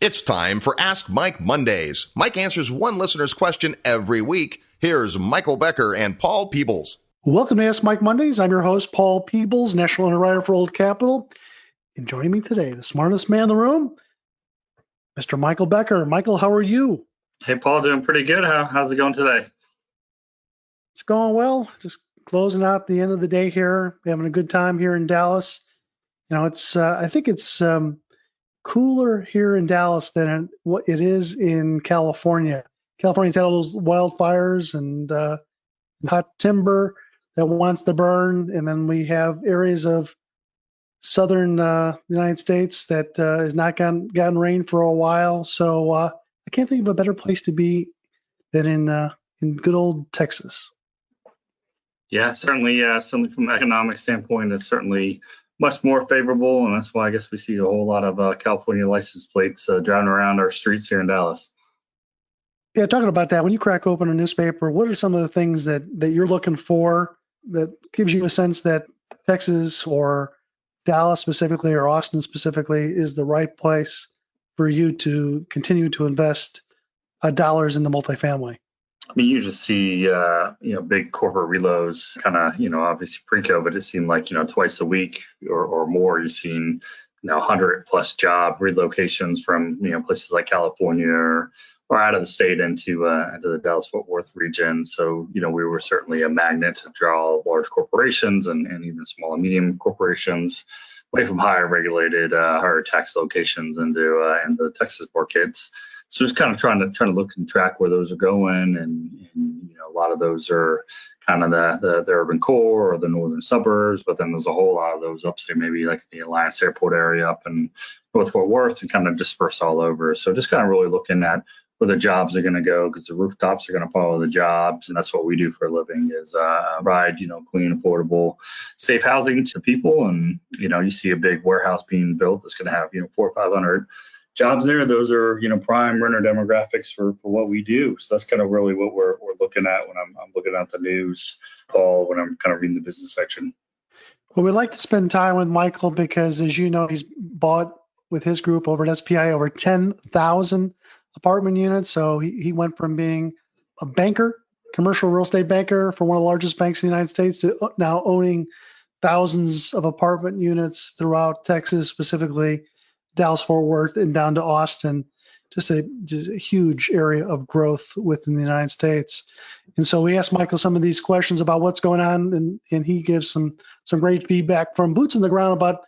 It's time for Ask Mike Mondays. Mike answers one listener's question every week. Here's Michael Becker and Paul Peebles. Welcome to Ask Mike Mondays. I'm your host, Paul Peebles, National Underwriter for Old Capital. And joining me today, the smartest man in the room, Mr. Michael Becker. Michael, how are you? Hey, Paul, doing pretty good. How's it going today? It's going well. Just closing out the end of the day here, having a good time here in Dallas. You know, I think it's cooler here in Dallas than what it is in California. California's had all those wildfires and hot timber that wants to burn, and then we have areas of southern United States that has not gotten rain for a while. So I can't think of a better place to be than in good old Texas. Yeah, certainly from an economic standpoint, it's certainly much more favorable, and that's why I guess we see a whole lot of California license plates driving around our streets here in Dallas. Yeah, talking about that, when you crack open a newspaper, what are some of the things that you're looking for that gives you a sense that Texas or Dallas specifically or Austin specifically is the right place for you to continue to invest dollars into multifamily? I mean, you just see, big corporate reloads kind of, obviously pre-COVID, it seemed like, twice a week or more, you've seen, 100 plus job relocations from, places like California or out of the state into the Dallas-Fort Worth region. So, we were certainly a magnet to draw large corporations and even small and medium corporations away from higher regulated, higher tax locations into the Texas markets. So just kind of trying to look and track where those are going, and a lot of those are kind of the urban core or the northern suburbs, but then there's a whole lot of those up, say maybe like the Alliance Airport area up in North Fort Worth, and kind of dispersed all over. So just kind of really looking at where the jobs are going to go, because the rooftops are going to follow the jobs, and that's what we do for a living is provide clean, affordable, safe housing to people. And you see a big warehouse being built that's going to have 400 or 500 jobs there. Those are prime renter demographics for what we do. So that's kind of really what we're looking at when I'm looking at the news, Paul, when I'm kind of reading the business section. Well, we like to spend time with Michael because, as you know, he's bought with his group over at SPI over 10,000 apartment units. So he went from being a banker, commercial real estate banker for one of the largest banks in the United States, to now owning thousands of apartment units throughout Texas, specifically Dallas-Fort Worth and down to Austin. Just a huge area of growth within the United States. And so we asked Michael some of these questions about what's going on, and he gives some great feedback from boots on the ground about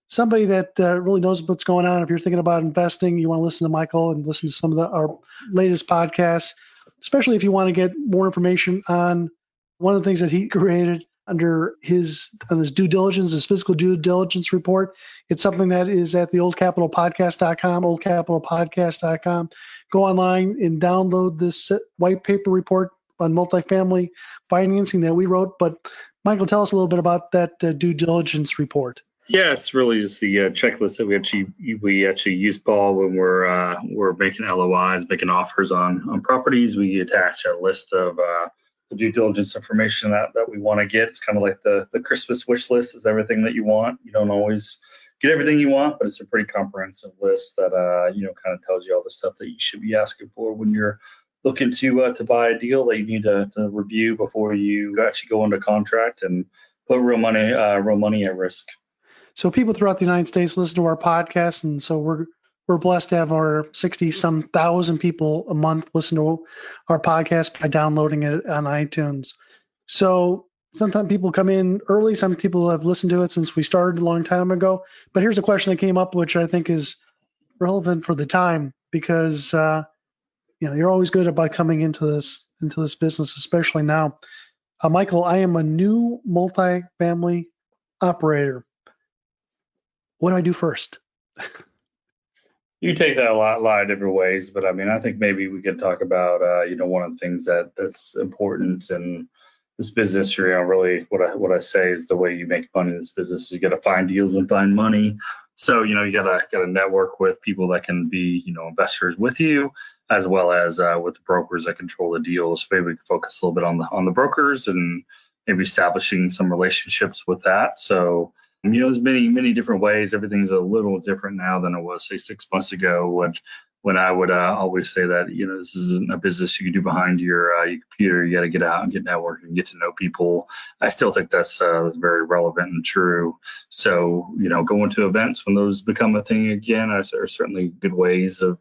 somebody that really knows what's going on. If you're thinking about investing, you want to listen to Michael and listen to some of our latest podcasts, especially if you want to get more information on one of the things that he created under his due diligence, his physical due diligence report. It's something that is at the oldcapitalpodcast.com, oldcapitalpodcast.com. Go online and download this white paper report on multifamily financing that we wrote. But Michael, tell us a little bit about that due diligence report. Yeah, it's really just the checklist that we actually use, Paul, when we're making LOIs, making offers on properties. We attach a list of the due diligence information that we want to get. It's kind of like the Christmas wish list is everything that you want. You don't always get everything you want, but it's a pretty comprehensive list that kind of tells you all the stuff that you should be asking for when you're looking to buy a deal that you need to review before you actually go into contract and put real money at risk. So people throughout the United States listen to our podcast, and so we're blessed to have our 60-some thousand people a month listen to our podcast by downloading it on iTunes. So sometimes people come in early. Some people have listened to it since we started a long time ago. But here's a question that came up, which I think is relevant for the time, because you're always good about coming into this business, especially now. Michael, I am a new multifamily operator. What do I do first? You take that a lot of different ways, but I mean, I think maybe we could talk about, one of the things that's important in this business. Really, what I say is the way you make money in this business is you got to find deals and find money. So, you gotta network with people that can be, investors with you, as well as with the brokers that control the deals. So maybe we can focus a little bit on the brokers and maybe establishing some relationships with that. So, There's many different ways. Everything's a little different now than it was, say, 6 months ago when I would always say that, this isn't a business you can do behind your computer. You got to get out and get networked and get to know people. I still think that's very relevant and true. So, going to events when those become a thing again are certainly good ways of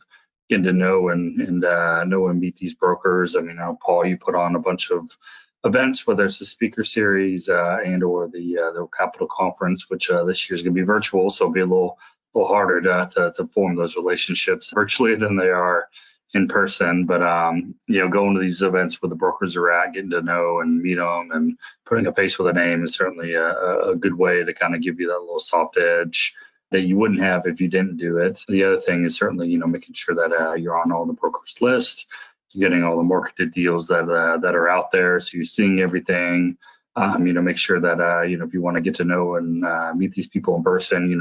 getting to know and know and meet these brokers. I mean, Paul, you put on a bunch of events, whether it's the speaker series and or the capital conference, which this year is going to be virtual, so it'll be a little harder to form those relationships virtually than they are in person. But going to these events where the brokers are at, getting to know and meet them, and putting a face with a name is certainly a good way to kind of give you that little soft edge that you wouldn't have if you didn't do it. The other thing is certainly making sure that you're on all the brokers list. You're getting all the marketed deals that are out there, so you're seeing everything. Make sure that if you want to get to know and meet these people in person,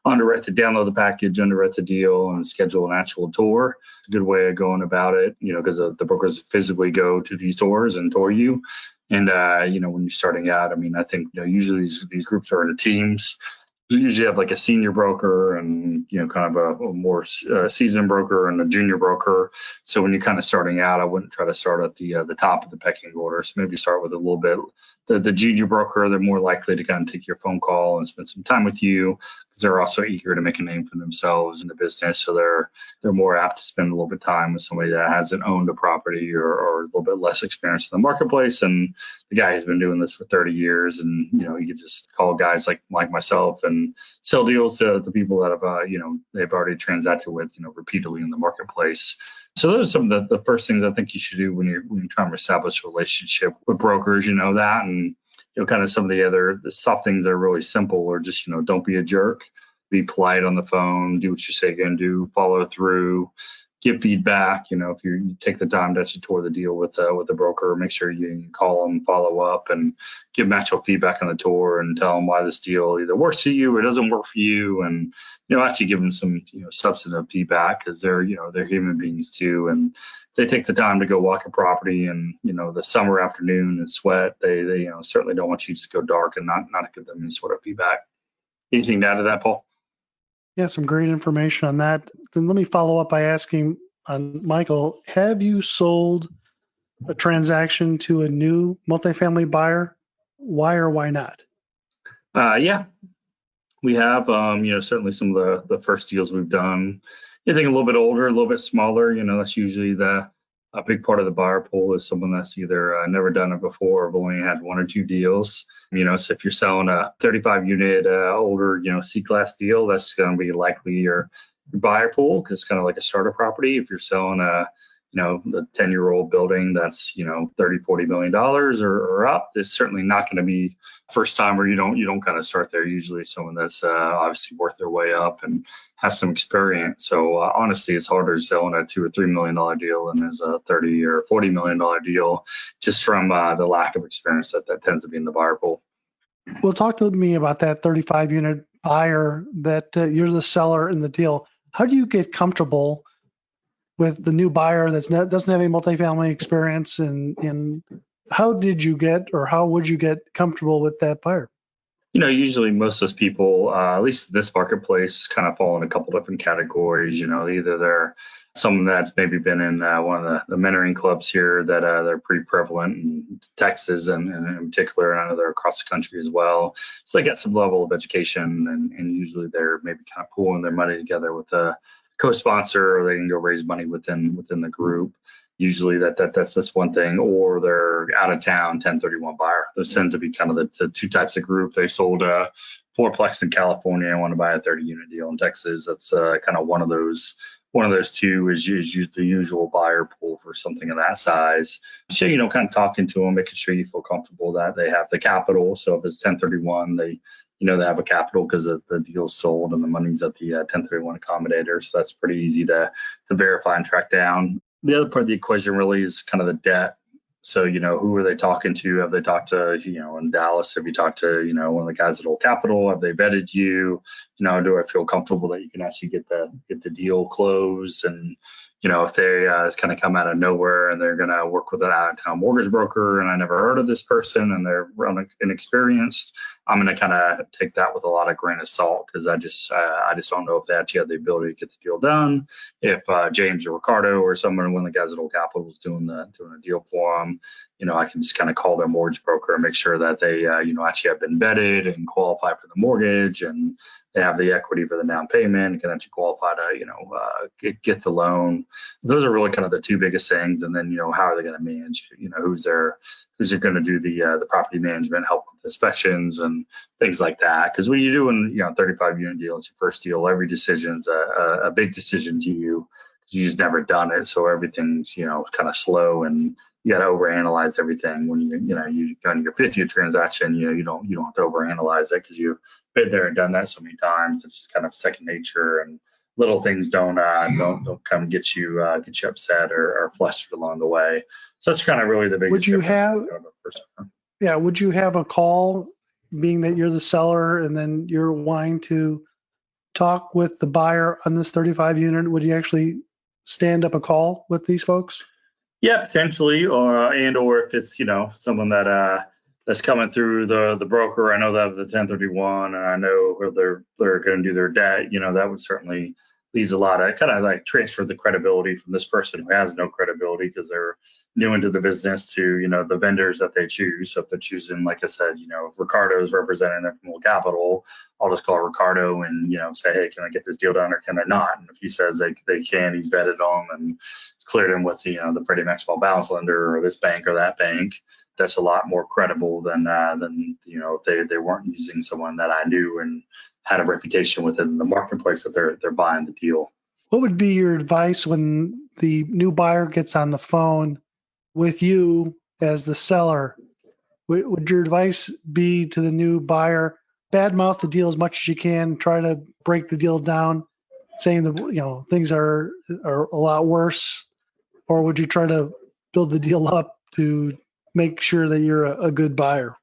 underwrite to download the package, underwrite the deal, and schedule an actual tour. It's a good way of going about it, because the brokers physically go to these tours and tour you. And when you're starting out, I think usually these groups are in teams. You usually have like a senior broker and kind of a more seasoned broker and a junior broker. So when you're kind of starting out, I wouldn't try to start at the top of the pecking order. So maybe start with a little bit the junior broker. They're more likely to kind of take your phone call and spend some time with you, because they're also eager to make a name for themselves in the business. So they're more apt to spend a little bit of time with somebody that hasn't owned a property or a little bit less experience in the marketplace. And the guy who's been doing this for 30 years, and you could just call guys like myself and sell deals to the people that have they've already transacted with repeatedly in the marketplace. So those are some of the first things I think you should do when you're trying to establish a relationship with brokers. That, and kind of some of the soft things that are really simple, or just don't be a jerk, be polite on the phone, do what you say you're going to do, follow through, give feedback. If you take the time to actually tour the deal with the broker, make sure you call them, follow up, and give them actual feedback on the tour and tell them why this deal either works for you or doesn't work for you, and actually give them some substantive feedback, because they're human beings too, and if they take the time to go walk a property and the summer afternoon and sweat, they certainly don't want you to just go dark and not give them any sort of feedback. Anything to add to that, Paul? Yeah, some great information on that. Then let me follow up by asking Michael, have you sold a transaction to a new multifamily buyer? Why or why not? Yeah, we have. Certainly some of the first deals we've done. Anything a little bit older, a little bit smaller, that's usually a big part of the buyer pool is someone that's either never done it before or only had one or two deals. So if you're selling a 35 unit older, C-class deal, that's going to be likely your buyer pool, because it's kind of like a starter property. If you're selling the 10-year-old building that's, $30-40 million or up, it's certainly not going to be first time, or you don't kind of start there. Usually someone that's obviously worth their way up and have some experience. So honestly, it's harder to sell in a $2 or $3 million deal than as a $30 or $40 million deal, just from the lack of experience that tends to be in the buyer pool. Well, talk to me about that 35 unit buyer that you're the seller in the deal. How do you get comfortable with the new buyer that doesn't have any multifamily experience, and how did you get, or how would you get comfortable with that buyer? Usually most of those people, at least this marketplace, kind of fall in a couple different categories. Either they're someone that's maybe been in one of the mentoring clubs here that they're pretty prevalent in Texas and in particular, and I know they're across the country as well. So they get some level of education, and usually they're maybe kind of pooling their money together with a co-sponsor, or they can go raise money within the group. Usually that's one thing, or they're out of town 1031 buyer. Those tend to be kind of the two types of group. They sold a fourplex in California and want to buy a 30 unit deal in Texas. That's kind of one of those two is the usual buyer pool for something of that size. So, kind of talking to them, making sure you feel comfortable that they have the capital. So if it's 1031, they have a capital because the deal's sold and the money's at the 1031 accommodator. So that's pretty easy to verify and track down. The other part of the equation really is kind of the debt. So, who are they talking to? Have they talked to, in Dallas? Have you talked to, one of the guys at Old Capital? Have they vetted you? Do I feel comfortable that you can actually get the deal closed? And, if they it's kind of come out of nowhere and they're going to work with an out-of-town mortgage broker and I never heard of this person and they're inexperienced, I'm going to kind of take that with a lot of grain of salt because I just don't know if they actually have the ability to get the deal done. If James or Ricardo or someone, one of the guys at Old Capital is doing a deal for them, I can just kind of call their mortgage broker and make sure that they actually have been vetted and qualify for the mortgage and they have the equity for the down payment and can actually qualify to get the loan. Those are really kind of the two biggest things. And then how are they going to manage? Who's going to do the property management, help with inspections and things like that. Because when you're doing 35 unit deal, it's your first deal. Every decision's a big decision to you because you've just never done it. So everything's kind of slow and you got to overanalyze everything. When you go on your 50th transaction, you don't have to overanalyze it because you've been there and done that so many times. It's kind of second nature, and little things don't come get you upset or flustered along the way. So that's kind of really the biggest. Would you have a call, being that you're the seller and then you're wanting to talk with the buyer on this 35 unit? Would you actually stand up a call with these folks? Yeah, potentially, or if it's someone that's coming through the broker. I know they have the 1031, and I know they're going to do their debt. That would certainly leads a lot of kind of like transfer the credibility from this person who has no credibility because they're new into the business to the vendors that they choose. So if they're choosing, like I said, if Ricardo's representing them from Old Capital, I'll just call Ricardo and say, hey, can I get this deal done or can I not? And if he says they can, he's vetted them and it's cleared him with the Freddie Mac small balance lender or this bank or that bank. That's a lot more credible than if they weren't using someone that I knew and had a reputation within the marketplace that they're buying the deal. What would be your advice when the new buyer gets on the phone with you as the seller? Would your advice be to the new buyer, badmouth the deal as much as you can, try to break the deal down, saying that things are a lot worse, or would you try to build the deal up to make sure that you're a good buyer?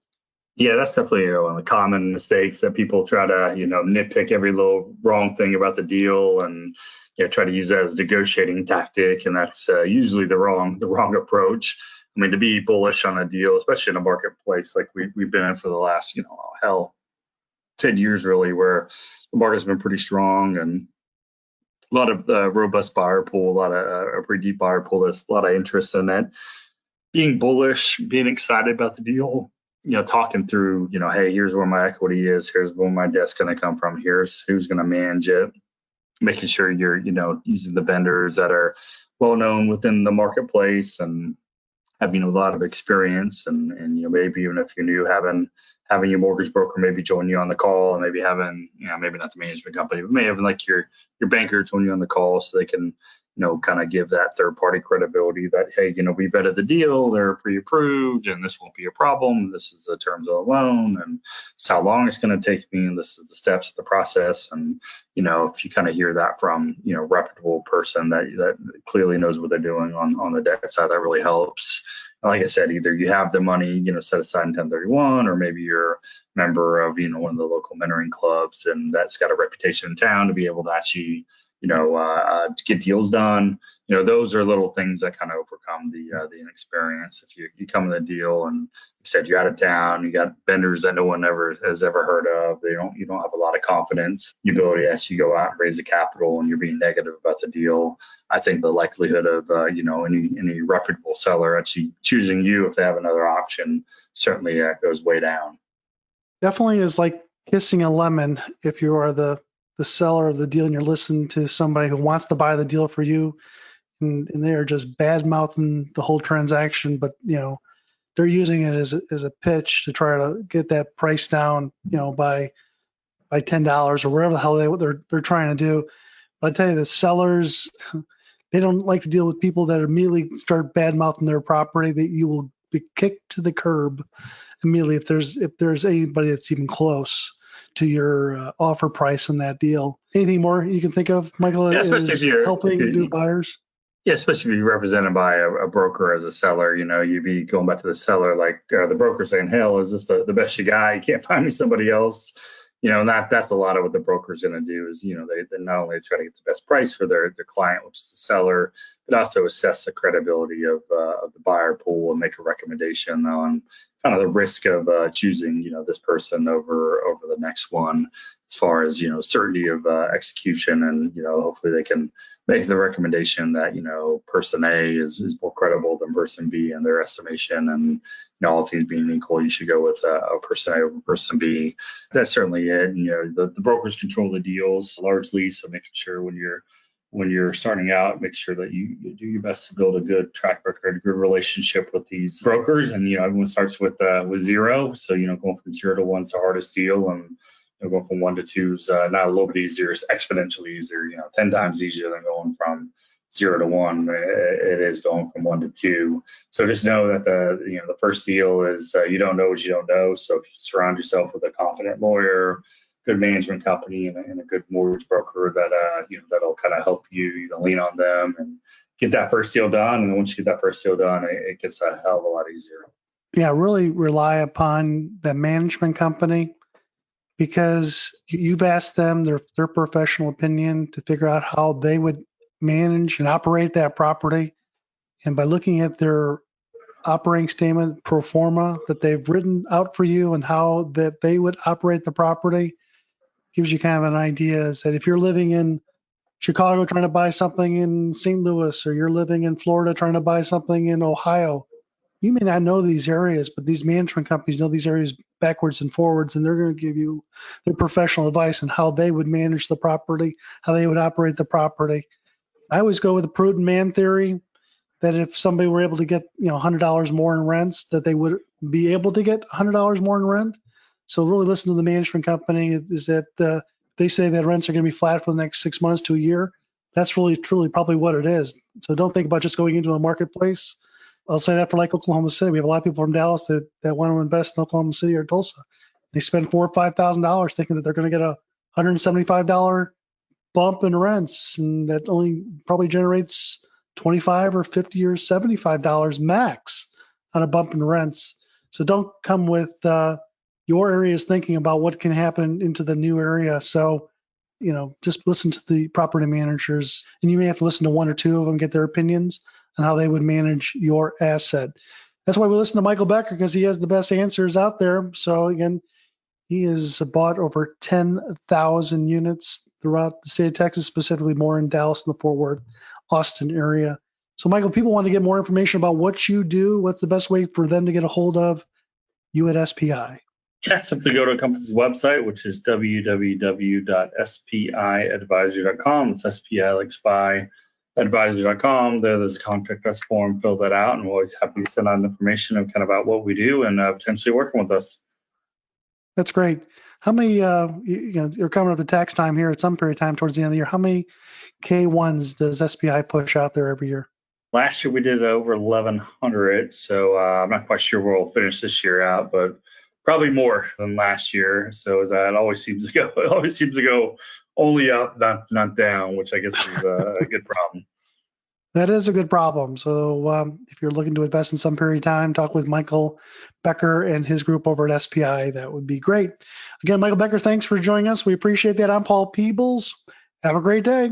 Yeah, that's definitely one of the common mistakes that people try to, nitpick every little wrong thing about the deal and try to use that as a negotiating tactic. And that's usually the wrong approach. I mean, to be bullish on a deal, especially in a marketplace like we've been in for the last, 10 years really, where the market's been pretty strong and a lot of robust buyer pool, a pretty deep buyer pool. There's a lot of interest in it. Being bullish, being excited about the deal, talking through, hey, here's where my equity is, here's where my debt's going to come from, here's who's going to manage it, making sure you're, using the vendors that are well known within the marketplace and having a lot of experience and maybe even if you're new, having your mortgage broker maybe join you on the call and maybe having, maybe not the management company, but maybe having like your banker join you on the call so they can, kind of give that third party credibility that, hey, we vetted the deal, they're pre-approved and this won't be a problem. This is the terms of the loan and it's how long it's going to take me. And this is the steps of the process. And, if you kind of hear that from, reputable person that clearly knows what they're doing on the debt side, that really helps. And like I said, either you have the money, set aside in 1031, or maybe you're a member of, one of the local mentoring clubs and that's got a reputation in town to be able to actually to get deals done. Those are little things that kind of overcome the inexperience. If you come in the deal and you said you're out of town, you got vendors that no one has ever heard of, you don't have a lot of confidence, the ability to actually go out and raise the capital and you're being negative about the deal. I think the likelihood of any reputable seller actually choosing you if they have another option certainly goes way down. Definitely is like kissing a lemon if you are the seller of the deal and you're listening to somebody who wants to buy the deal for you and they're just bad mouthing the whole transaction, but they're using it as a pitch to try to get that price down, by $10 or whatever the hell they're trying to do. But I tell you, the sellers, they don't like to deal with people that immediately start bad mouthing their property. That you will be kicked to the curb immediately if there's anybody that's even close to your offer price in that deal. Anything more you can think of, Michael, especially if you're helping new buyers? Yeah, especially if you're represented by a broker as a seller, you'd be going back to the seller, like the broker saying, hell, is this the best you got? You can't find me somebody else. And that's a lot of what the broker's going to do is, they not only try to get the best price for their client, which is the seller, but also assess the credibility of the buyer pool and make a recommendation on kind of the risk of choosing, this person over the next one, as far as, certainty of execution. And, hopefully they can make the recommendation that, person A is more credible than person B in their estimation. And, all things being equal, you should go with a person A over person B. That's certainly it. The brokers control the deals largely. So making sure when you're starting out, make sure that you do your best to build a good track record, a good relationship with these brokers. And, everyone starts with zero. So, going from 0 to 1 is the hardest deal. And going from 1 to 2 is not a little bit easier, it's exponentially easier, 10 times easier than going from 0 to 1. It is going from 1 to 2. So just know that the first deal is you don't know what you don't know. So if you surround yourself with a competent lawyer, good management company, and a good mortgage broker that'll kind of help you, lean on them and get that first deal done. And once you get that first deal done, it gets a hell of a lot easier. Yeah, really rely upon the management company, because you've asked them their professional opinion to figure out how they would manage and operate that property. And by looking at their operating statement pro forma that they've written out for you and how that they would operate the property, gives you kind of an idea is that if you're living in Chicago trying to buy something in St. Louis, or you're living in Florida trying to buy something in Ohio, you may not know these areas, but these management companies know these areas backwards and forwards, and they're going to give you their professional advice on how they would manage the property, how they would operate the property. I always go with the prudent man theory, that if somebody were able to get $100 more in rents, that they would be able to get $100 more in rent. So really listen to the management company. Is that they say that rents are going to be flat for the next 6 months to a year. That's really truly probably what it is. So don't think about just going into a marketplace. I'll say that for like Oklahoma City. We have a lot of people from Dallas that want to invest in Oklahoma City or Tulsa. They spend $4,000 or $5,000 thinking that they're going to get a $175 bump in rents, and that only probably generates $25 or $50 or $75 max on a bump in rents. So don't come with your areas thinking about what can happen into the new area. So, just listen to the property managers, and you may have to listen to one or two of them, get their opinions on how they would manage your asset. That's why we listen to Michael Becker, because he has the best answers out there. So again, he has bought over 10,000 units throughout the state of Texas, specifically more in Dallas and the Fort Worth, Austin area. So Michael, people want to get more information about what you do. What's the best way for them to get a hold of you at SPI? Yes, simply go to a company's website, which is www.spiadvisor.com. It's SPI like spy, advisor.com. There's a contact us form, fill that out, and we're always happy to send out information of kind of about what we do and potentially working with us. That's great. How many, you're coming up to tax time here at some period of time towards the end of the year. How many K1s does SPI push out there every year? Last year we did over 1,100, so I'm not quite sure where we'll finish this year out, but probably more than last year. So that always seems to go only up, not down, which I guess is a good problem. That is a good problem. So if you're looking to invest in some period of time, talk with Michael Becker and his group over at SPI. That would be great. Again, Michael Becker, thanks for joining us. We appreciate that. I'm Paul Peebles. Have a great day.